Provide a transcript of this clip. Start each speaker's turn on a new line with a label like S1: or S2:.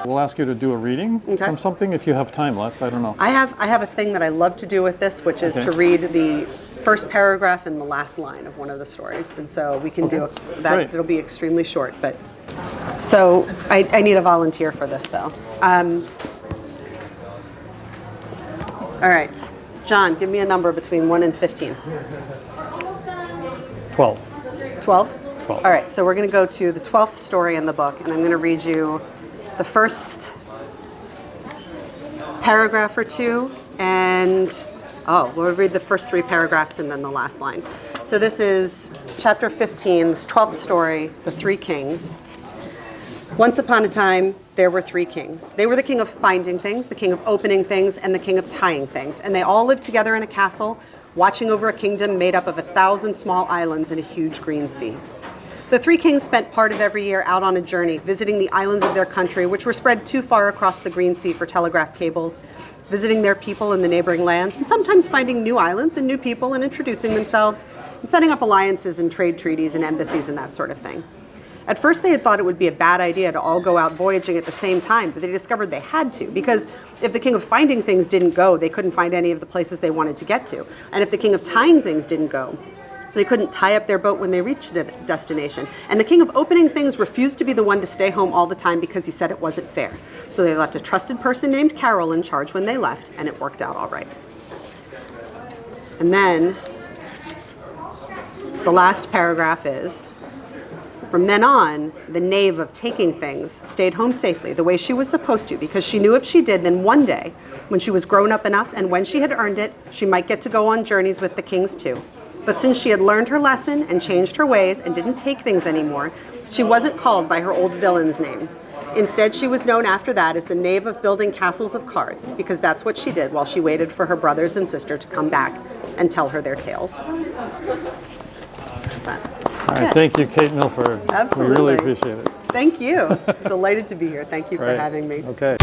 S1: We'll ask you to do a reading from something if you have time left. I don't know.
S2: I have a thing that I love to do with this, which is to read the first paragraph and the last line of one of the stories. And so we can do that.
S1: Great.
S2: It'll be extremely short. But so I need a volunteer for this, though. All right. John, give me a number between 1 and 15.
S1: 12.
S2: 12?
S1: 12.
S2: All right, so we're going to go to the 12th story in the book, and I'm going to read you the first paragraph or two, and we'll read the first 3 paragraphs and then the last line. So this is chapter 15, this 12th story, The Three Kings. Once upon a time, there were 3 kings. They were the king of finding things, the king of opening things, and the king of tying things. And they all lived together in a castle, watching over a kingdom made up of 1,000 small islands in a huge green sea. The 3 kings spent part of every year out on a journey, visiting the islands of their country, which were spread too far across the green sea for telegraph cables, visiting their people in the neighboring lands, and sometimes finding new islands and new people and introducing themselves, and setting up alliances and trade treaties and embassies and that sort of thing. At first, they had thought it would be a bad idea to all go out voyaging at the same time, but they discovered they had to, because if the king of finding things didn't go, they couldn't find any of the places they wanted to get to. And if the king of tying things didn't go, they couldn't tie up their boat when they reached a destination. And the king of opening things refused to be the one to stay home all the time because he said it wasn't fair. So they left a trusted person named Carol in charge when they left, and it worked out all right. And then the last paragraph is, from then on, the knave of taking things stayed home safely the way she was supposed to, because she knew if she did, then one day, when she was grown up enough and when she had earned it, she might get to go on journeys with the kings too. But since she had learned her lesson and changed her ways and didn't take things anymore, she wasn't called by her old villain's name. Instead, she was known after that as the knave of building castles of cards, because that's what she did while she waited for her brothers and sister to come back and tell her their tales.
S1: All right, thank you, Kate Milford.
S2: Absolutely.
S1: We really appreciate it.
S2: Thank you. Delighted to be here. Thank you for having me.
S1: Okay.